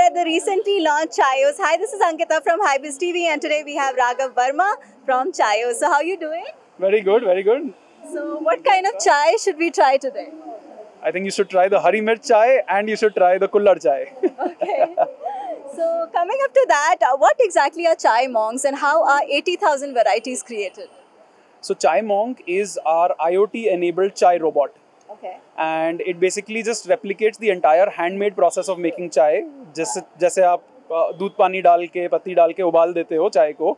at the recently launched Chaayos. Hi, this is Ankita from HyBiz Tv, and today we have Raghav Verma from Chaayos. So how are you doing? Very good, very good. So what kind of chai should we try today? I think you should try the Hari Mirch chai and you should try the Kullar chai. Okay. So coming up to that, what exactly are chai monks and how are 80,000 varieties created? So Chai Monk is our IoT-enabled chai robot. Okay. And it basically just replicates the entire handmade process of making chai. जैसे आप दूध पानी डाल के पत्ती डाल के उबाल देते हो चाय को.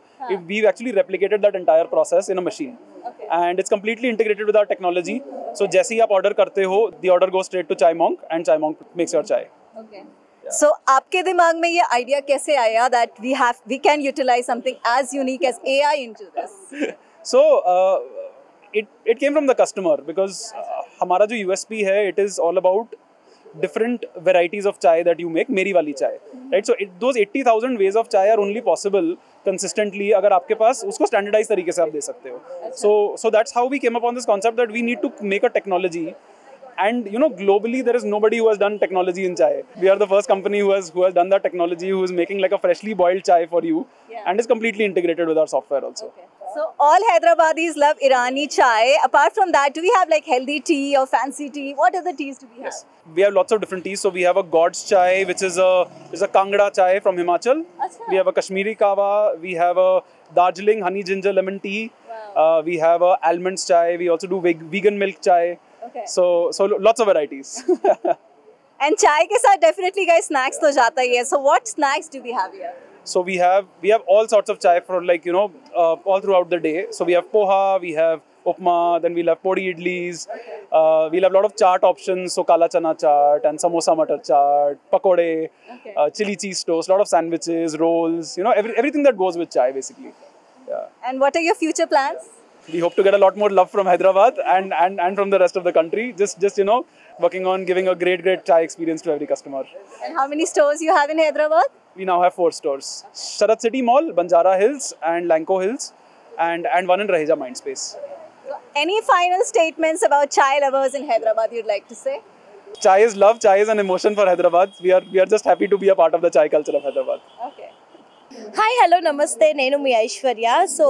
We've actually replicated that entire process in a machine. Okay. And it's completely integrated with our technology. So जैसे ही आप order करते हो, the order goes straight to Chai Monk and Chai Monk makes your chai. Okay. Yeah. So आपके दिमाग में ये idea कैसे आया that we can utilize something as unique as AI into this? So it came from the customer because हमारा जो USP है, it is all about different varieties of chai that you make, मेरी वाली chai, right? So those 80,000 ways of chai are only possible consistently अगर आपके पास उसको standardized तरीके से आप दे सकते हो. So that's how we came upon this concept that we need to make a technology. And you know, globally there is nobody who has done technology in chai. We are the first company who has done that technology, who is making like a freshly boiled chai for you, and is completely integrated with our software also. Okay. So all Hyderabadis love Irani chai. Apart from that, do we have like healthy tea or fancy tea? What other teas do we have? Yes, we have lots of different teas. So we have a God's chai, which is a Kangra chai from Himachal. Achha. We have a Kashmiri kawa. We have a Darjeeling honey ginger lemon tea. Wow. We have a almonds chai. We also do vegan milk chai. Okay. So lots of varieties. And chai ke saath definitely guys snacks to jata hi hai. So what snacks do we have here? So we have all sorts of chai for like, you know, all throughout the day. So we have poha, we have upma, then we'll have podi idlis. We'll have a lot of chaat options. So kala chana chaat and samosa matar chaat, pakode, chili cheese toast, a lot of sandwiches, rolls, you know, everything that goes with chai basically. Yeah. And what are your future plans? We hope to get a lot more love from Hyderabad and from the rest of the country. Just you know, working on giving a great chai experience to every customer. And how many stores you have in Hyderabad? We now have 4 stores. Sharat City Mall, Banjara Hills and Lanco Hills and one in Raheja Mindspace. So any final statements about chai lovers in Hyderabad you'd like to say? Chai is love, chai is an emotion for Hyderabad. We are just happy to be a part of the chai culture of Hyderabad. Okay. Hi hello నమస్తే, నేను మీ Aishwarya. So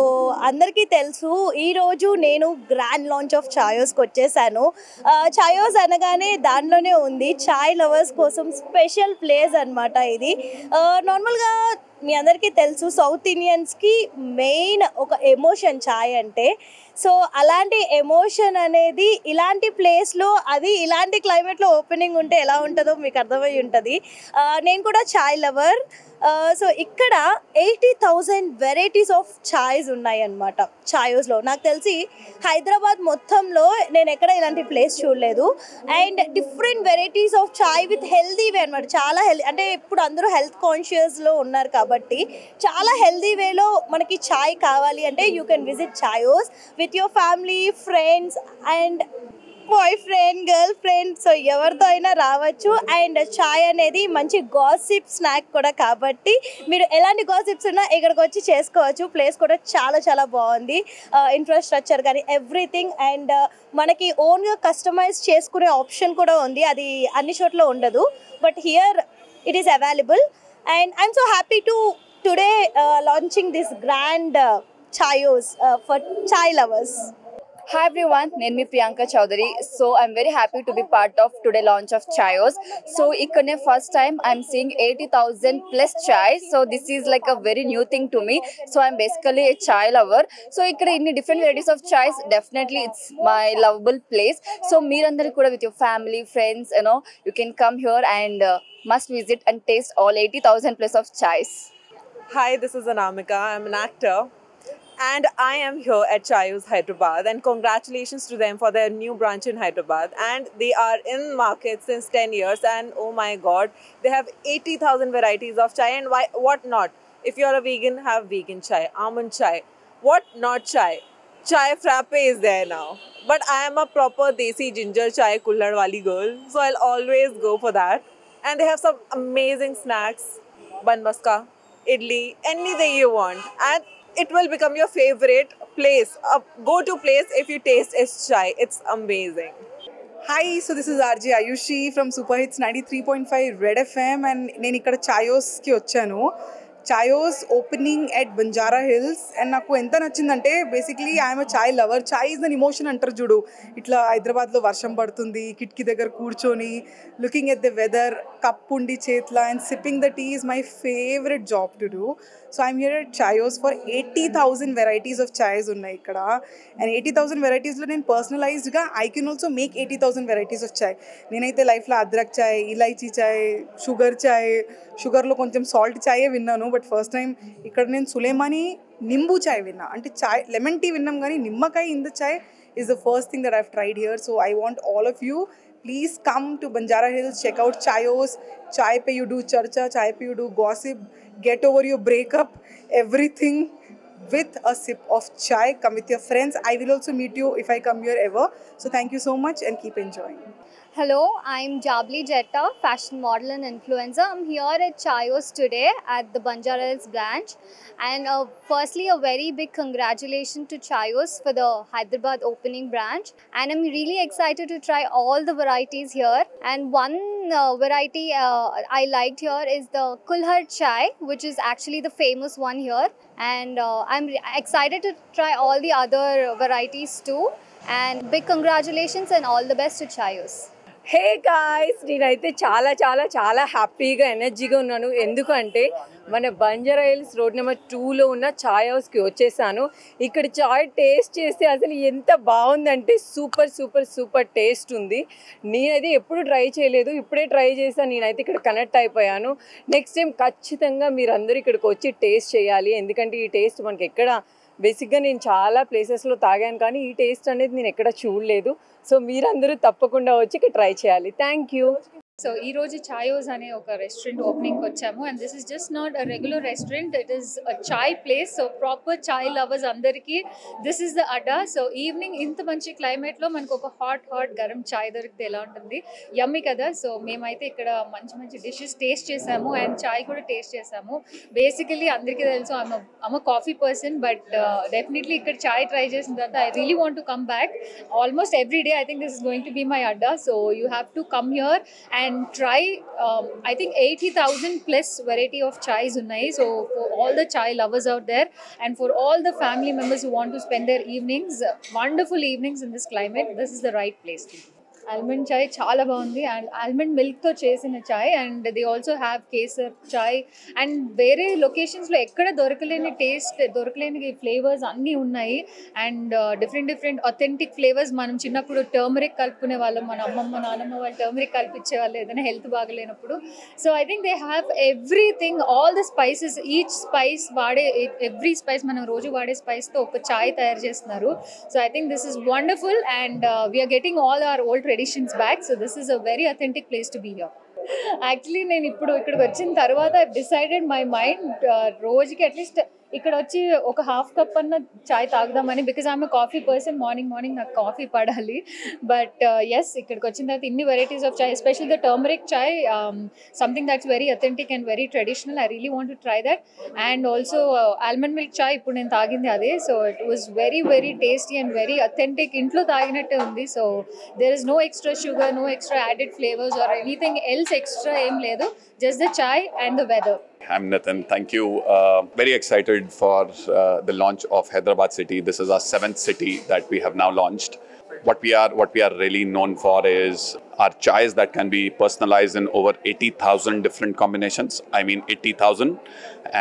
అందరికీ తెలుసు ఈరోజు నేను grand launch of చాయోస్కి వచ్చేసాను. చాయోస్ అనగానే దాంట్లోనే ఉంది చాయ్ లవర్స్ కోసం స్పెషల్ ప్లేస్ అనమాట ఇది. నార్మల్గా మీ అందరికీ తెలుసు సౌత్ ఇండియన్స్కి మెయిన్ ఒక ఎమోషన్ చాయ్ అంటే. సో అలాంటి ఎమోషన్ అనేది ఇలాంటి ప్లేస్లో, అది ఇలాంటి క్లైమేట్లో ఓపెనింగ్ ఉంటే ఎలా ఉంటుందో మీకు అర్థమై ఉంటుంది. నేను కూడా చాయ్ లవర్. సో ఇక్కడ 80,000 వెరైటీస్ ఆఫ్ చాయ్స్ ఉన్నాయన్నమాట చాయోస్లో. నాకు తెలిసి హైదరాబాద్ మొత్తంలో నేను ఎక్కడ ఇలాంటి ప్లేస్ చూడలేదు. And different varieties of chai with healthy way అనమాట. చాలా హెల్దీ, అంటే ఇప్పుడు అందరూ హెల్త్ కాన్షియస్లో ఉన్నారు కాబట్టి చాలా హెల్దీ వేలో మనకి చాయ్ కావాలి అంటే you can visit Chaayos with your family, friends and boyfriend, girlfriend. So ఎవరితో అయినా రావచ్చు. అండ్ చాయ్ అనేది మంచి గాసిప్ స్నాక్ కూడా కాబట్టి మీరు ఎలాంటి గాసిప్స్ ఉన్నా ఇక్కడికి వచ్చి చేసుకోవచ్చు. ప్లేస్ కూడా చాలా బాగుంది. ఇన్ఫ్రాస్ట్రక్చర్ కానీ ఎవ్రీథింగ్. అండ్ మనకి ఓన్గా కస్టమైజ్ చేసుకునే ఆప్షన్ కూడా ఉంది. అది అన్ని చోట్ల ఉండదు, but here it is available. And I'm so happy to today launching this grand Chaayos for chai lovers. Hi everyone, name me Priyanka Chaudhary. So I'm very happy to be part of today launch of Chaayos. So ikkane first time I'm seeing 80,000 plus chai. So this is like a very new thing to me. So I'm basically a chai lover. So ikkada inni different varieties of chais. Definitely it's my lovable place. So meerandaru kuda with your family, friends, you know, you can come here and must visit and taste all 80,000 plus of chais. Hi, this is Anamika. I'm an actor. And I am here at Chaayos Hyderabad, and congratulations to them for their new branch in Hyderabad. And they are in market since 10 years, and oh my god, they have 80,000 varieties of chai. And why, what not? If you're a vegan, have vegan chai, almond chai. What not chai? Chai frappe is there now. But I am a proper desi ginger chai kullad wali girl, so I'll always go for that. And they have some amazing snacks, bun baska, idli, anything you want. And it will become your favorite place, a go-to place if you taste its chai. It's amazing. Hi, so this is RJ Ayushi from Super Hits 93.5 Red FM and నేను ఇక్కడ చాయోస్ కి వచ్చాను. Chaayos opening at Banjara Hills and నాకు ఎంత నచ్చిందంటే basically I'm a chai lover. Chai is an emotion అంటారు చూడు. ఇట్లా హైదరాబాద్లో వర్షం పడుతుంది, కిటికీ దగ్గర కూర్చొని looking at the weather, cup ఉండి చేతిలో and sipping the tea is my favourite job to do. So I'm here at Chaayos for 80,000 varieties of chais ఉన్నాయి ఇక్కడ. అండ్ 80,000 వెరైటీస్లో నేను పర్సనలైజ్డ్గా I can also make 80,000 varieties of చాయ్. నేనైతే లైఫ్లో అద్రక్ చాయ్, ఇలాచీ చాయ్, షుగర్ చాయ్, షుగర్లో కొంచెం సాల్ట్ చాయే విన్నాను. బట్ ఫస్ట్ టైం ఇక్కడ నేను సులేమాని నింబు చాయ్ విన్నా. అంటే చాయ్ లెమన్ టీ విన్నాం కానీ నిమ్మకాయ in the chai is the first thing that I've tried here. So I want all of you, please come to Banjara Hills, check out Chaayos. Chai pe you do charcha, chai pe you do gossip, get over your breakup, everything with a sip of chai. Come with your friends. I will also meet you if I come here ever. So thank you so much and keep enjoying. Hello, I'm Jabli Jetta, fashion model and influencer. I'm here at Chaayos today at the Banjara Hills branch. And firstly, a very big congratulations to Chaayos for the Hyderabad opening branch. And I'm really excited to try all the varieties here. And one variety I liked here is the Kulhar chai, which is actually the famous one here. And I'm excited to try all the other varieties too. And big congratulations and all the best to Chaayos. Hey guys, నేనైతే చాలా చాలా చాలా హ్యాపీగా ఎనర్జీగా ఉన్నాను. ఎందుకంటే మన Banjara hills road number 2లో ఉన్న చాయ్ హౌస్కి వచ్చేసాను. ఇక్కడ చాయ్ టేస్ట్ చేస్తే అసలు ఎంత బాగుందంటే సూపర్ సూపర్ సూపర్ టేస్ట్ ఉంది. నేనైతే ఎప్పుడు ట్రై చేయలేదు, ఇప్పుడే ట్రై చేశాను. నేనైతే ఇక్కడ కనెక్ట్ అయిపోయాను. నెక్స్ట్ టైం ఖచ్చితంగా మీరందరూ ఇక్కడికి వచ్చి టేస్ట్ చేయాలి. ఎందుకంటే ఈ టేస్ట్ మనకి ఎక్కడ బేసిక్గా నేను చాలా ప్లేసెస్లో తాగాను కానీ ఈ టేస్ట్ అనేది నేను ఎక్కడ చూడలేదు. సో మీరందరూ తప్పకుండా వచ్చి ఇక్కడ ట్రై చేయాలి. Thank you. సో ఈ రోజు చాయోస్ అనే ఒక రెస్టారెంట్ ఓపెనింగ్ వచ్చాము. And this is just not a regular restaurant, it is a chai place. So proper chai lovers అందరికీ this is the adda. So evening ఇంత మంచి క్లైమేట్లో మనకు ఒక హాట్ గరం చాయ్ దొరికితే ఎలా ఉంటుంది, యమ్మీ కదా. సో మేమైతే ఇక్కడ మంచి మంచి డిషెస్ టేస్ట్ చేసాము అండ్ చాయ్ కూడా టేస్ట్ చేసాము. బేసికలీ అందరికీ తెలుసు I'm a coffee person, but definitely ఇక్కడ చాయ్ ట్రై చేసిన తర్వాత I really want to come back almost every day. I think this is going to be my adda. So you have to come here and try I think 80,000 plus variety of chais unnai. So for all the chai lovers out there and for all the family members who want to spend their evenings, wonderful evenings in this climate, this is the right place to be. Almond chai చాలా బాగుంది and almond మిల్క్తో చేసిన చాయ్. And they also have kesar chai and వేరే లొకేషన్స్లో ఎక్కడ దొరకలేని taste, దొరకలేని ఫ్లేవర్స్ అన్నీ ఉన్నాయి. And different authentic flavours. మనం చిన్నప్పుడు టర్మరిక్ కలుపుకునే వాళ్ళం, మన అమ్మమ్మ నాన్నమ్మ వాళ్ళు టర్మరిక్ కలిపించే వాళ్ళు ఏదైనా హెల్త్ బాగలేనప్పుడు. So I think they have everything, all the spices, each spice వాడే, ఎవ్రీ స్పైస్ మనం రోజు వాడే స్పైస్తో ఒక చాయ్ తయారు చేస్తున్నారు. So I think this is wonderful and we're getting all our old traditions back. So this is a very authentic place to be here. Actually నేను ఇప్పుడు ఇక్కడికి వచ్చిన తర్వాత ఐ డిసైడెడ్ మై మైండ్ రోజుకి అట్లీస్ట్ ఇక్కడ వచ్చి ఒక హాఫ్ కప్ అన్న చాయ్ తాగుదామని. Because I'm coffee person, morning నాకు కాఫీ పడాలి. బట్ ఎస్, ఇక్కడికి వచ్చిన తర్వాత ఇన్ని varieties of chai, especially the turmeric chai, something that's very authentic and very traditional. I really want to try that. And also almond milk chai ఇప్పుడు నేను తాగింది అదే. So it was very tasty and very authentic, ఇంట్లో తాగినట్టే ఉంది. So there is no extra sugar, no extra added flavours or anything else extra ఏం లేదు, just the chai and the weather. I'm Nathan. Thank you. Very excited for the launch of Hyderabad city. This is our 7th city that we have now launched. What we are really known for is our chais that can be personalized in over 80,000 different combinations. I mean 80,000.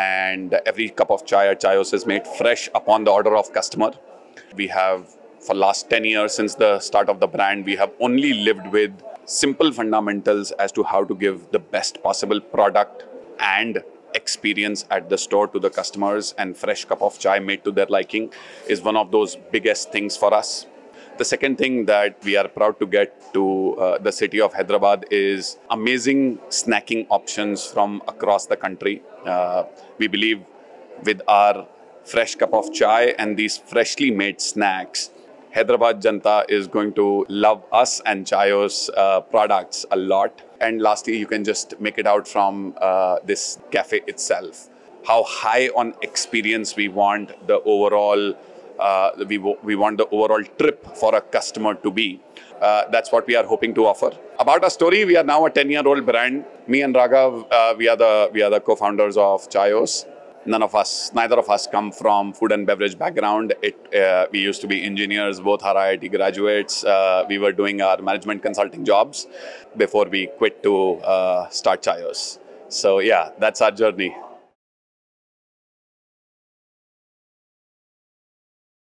And every cup of chai at Chaayos is made fresh upon the order of customer. We have, for last 10 years since the start of the brand, we have only lived with simple fundamentals as to how to give the best possible product and experience at the store to the customers, and fresh cup of chai made to their liking is one of those biggest things for us. The second thing that we are proud to get to the city of Hyderabad is amazing snacking options from across the country. We believe with our fresh cup of chai and these freshly made snacks, Hyderabad Janta is going to love us and Chaayos products a lot. And lastly, you can just make it out from this cafe itself, how high on experience we want the overall we want the overall trip for a customer to be. That's what we are hoping to offer. About our story, we are now a 10-year-old brand. Me and Raghav, we are the co-founders of Chaayos. Neither of us come from food and beverage background. We used to be engineers, both are IIT graduates. We were doing our management consulting jobs before we quit to start Chaayos. So yeah, that's our journey.